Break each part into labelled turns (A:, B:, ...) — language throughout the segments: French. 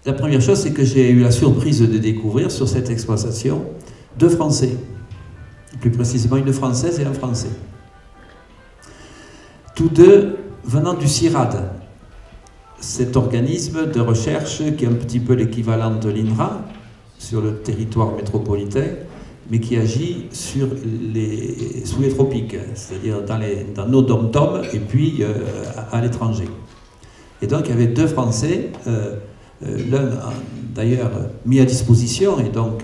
A: La première chose, c'est que j'ai eu la surprise de découvrir sur cette exploitation 2 Français. Plus précisément, une Française et un Français. Tous deux venant du CIRAD, cet organisme de recherche qui est un petit peu l'équivalent de l'INRA sur le territoire métropolitain, mais qui agit sous les tropiques, c'est-à-dire dans nos dom-toms et puis à l'étranger. Et donc il y avait 2 Français, l'un d'ailleurs mis à disposition et donc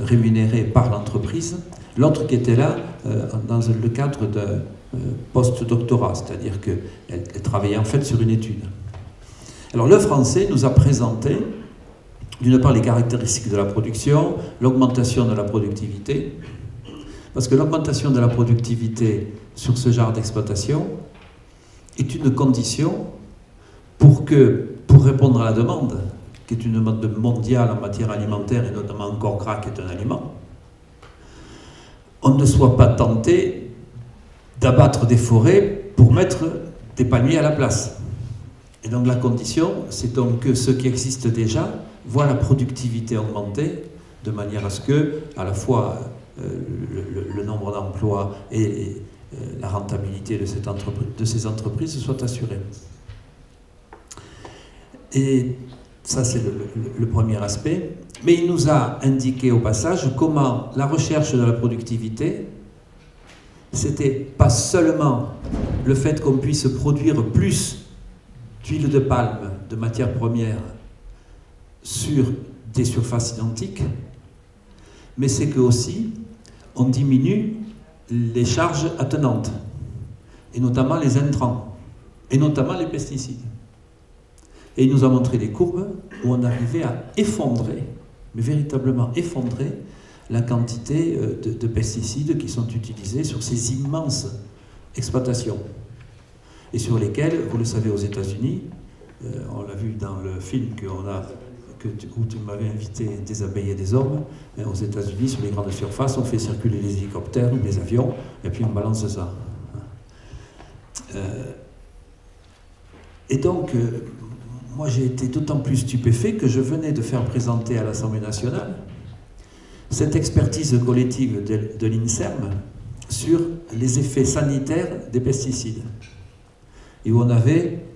A: rémunéré par l'entreprise, l'autre qui était là dans le cadre d'un post-doctorat, c'est-à-dire qu'elle travaillait en fait sur une étude. Alors le Français nous a présenté d'une part les caractéristiques de la production, l'augmentation de la productivité, parce que l'augmentation de la productivité sur ce genre d'exploitation est une condition pour répondre à la demande, qui est une demande mondiale en matière alimentaire et notamment encore gras qui est un aliment, on ne soit pas tenté d'abattre des forêts pour mettre des palmiers à la place. Et donc la condition, c'est donc que ceux qui existent déjà voient la productivité augmenter de manière à ce que, à la fois, le nombre d'emplois et la rentabilité de ces entreprises soient assurés. Et ça, c'est le premier aspect. Mais il nous a indiqué au passage comment la recherche de la productivité, c'était pas seulement le fait qu'on puisse produire plus d'huile de palme, de matières premières, sur des surfaces identiques, mais c'est que aussi on diminue les charges attenantes, et notamment les intrants, et notamment les pesticides. Et il nous a montré des courbes où on arrivait à effondrer, mais véritablement effondrer, la quantité de pesticides qui sont utilisés sur ces immenses exploitations. Et sur lesquelles, vous le savez, aux États-Unis, on l'a vu dans le film où tu m'avais invité, Des abeilles et des hommes, aux États-Unis, sur les grandes surfaces, on fait circuler les hélicoptères ou les avions, et puis on balance ça. Et donc, moi j'ai été d'autant plus stupéfait que je venais de faire présenter à l'Assemblée nationale cette expertise collective de l'INSERM sur les effets sanitaires des pesticides. Et où on avait,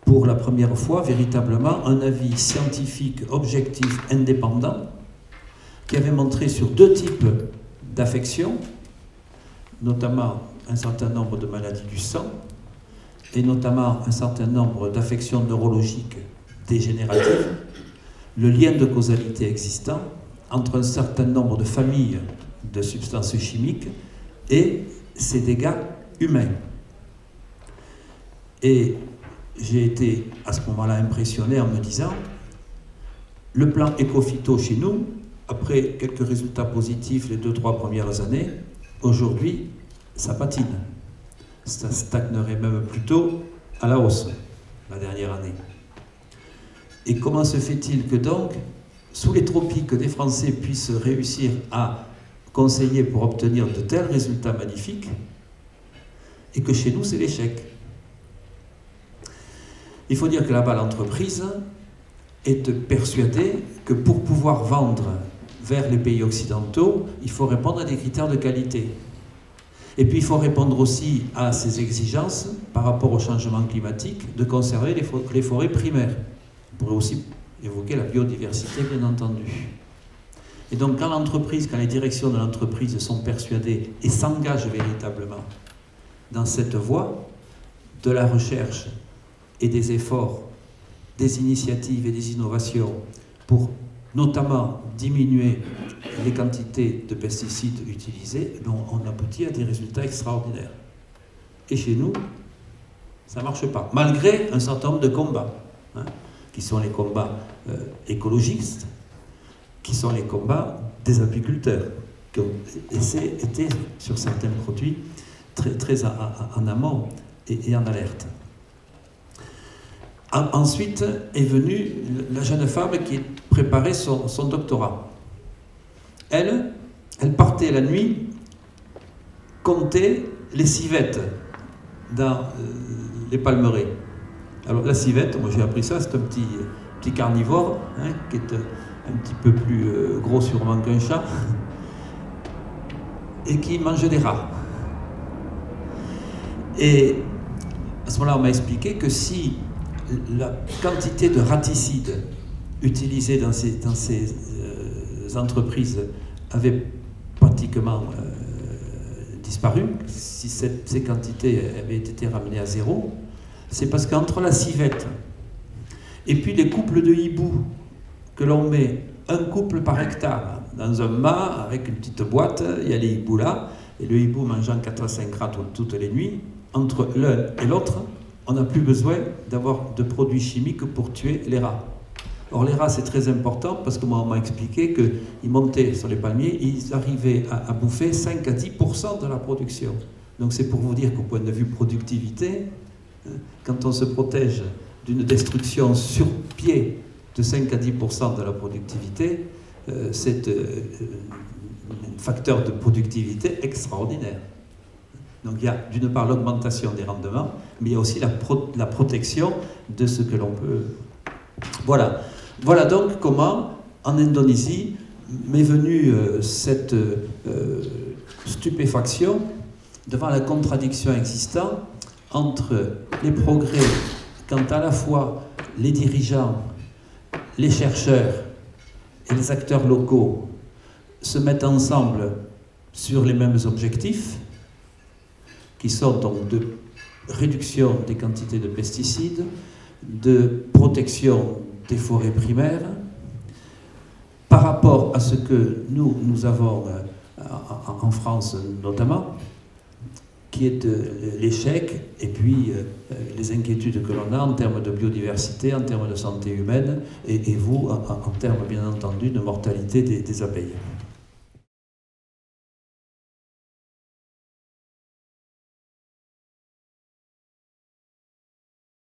A: pour la première fois, véritablement un avis scientifique, objectif, indépendant, qui avait montré sur 2 types d'affections, notamment un certain nombre de maladies du sang, et notamment un certain nombre d'affections neurologiques dégénératives, le lien de causalité existant entre un certain nombre de familles de substances chimiques et ces dégâts humains. Et j'ai été à ce moment-là impressionné en me disant, le plan éco-phyto chez nous, après quelques résultats positifs les 2-3 premières années, aujourd'hui, ça patine. Ça stagnerait même plutôt à la hausse, la dernière année. Et comment se fait-il que donc, sous les tropiques, des Français puissent réussir à conseiller pour obtenir de tels résultats magnifiques, et que chez nous, c'est l'échec? Il faut dire que là-bas, l'entreprise est persuadée que pour pouvoir vendre vers les pays occidentaux, il faut répondre à des critères de qualité. Et puis il faut répondre aussi à ces exigences par rapport au changement climatique de conserver les forêts primaires. On pourrait aussi évoquer la biodiversité, bien entendu. Et donc quand les directions de l'entreprise sont persuadées et s'engagent véritablement dans cette voie de la recherche et des efforts, des initiatives et des innovations pour notamment diminuer les quantités de pesticides utilisés, on aboutit à des résultats extraordinaires. Et chez nous, ça ne marche pas, malgré un certain nombre de combats, qui sont les combats écologistes, qui sont les combats des apiculteurs, qui ont été sur certains produits très en amont et en alerte. Ensuite est venue la jeune femme qui préparait son doctorat. Elle partait la nuit compter les civettes dans les palmeraies. Alors la civette, moi j'ai appris ça, c'est un petit petit carnivore, hein, qui est un petit peu plus gros sûrement qu'un chat, et qui mange des rats. Et à ce moment-là, on m'a expliqué que si la quantité de raticides utilisés dans ces entreprises avait pratiquement disparu, si ces quantités avaient été ramenées à zéro, c'est parce qu'entre la civette et puis les couples de hiboux que l'on met, un couple par hectare, dans un mât avec une petite boîte, il y a les hiboux là, et le hibou mangeant 4 à 5 rats toutes les nuits, entre l'un et l'autre, on n'a plus besoin d'avoir de produits chimiques pour tuer les rats. Or, les rats, c'est très important parce que moi, on m'a expliqué qu'ils montaient sur les palmiers et ils arrivaient à bouffer 5 à 10% de la production. Donc, c'est pour vous dire qu'au point de vue productivité, quand on se protège d'une destruction sur pied de 5 à 10% de la productivité, c'est un facteur de productivité extraordinaire. Donc il y a d'une part l'augmentation des rendements, mais il y a aussi la protection de ce que l'on peut... Voilà. Voilà donc comment, en Indonésie, m'est venue cette stupéfaction devant la contradiction existante entre les progrès quand à la fois les dirigeants, les chercheurs et les acteurs locaux se mettent ensemble sur les mêmes objectifs, qui sont donc de réduction des quantités de pesticides, de protection des forêts primaires, par rapport à ce que nous avons en France notamment, qui est l'échec et puis les inquiétudes que l'on a en termes de biodiversité, en termes de santé humaine et vous en termes bien entendu de mortalité des abeilles.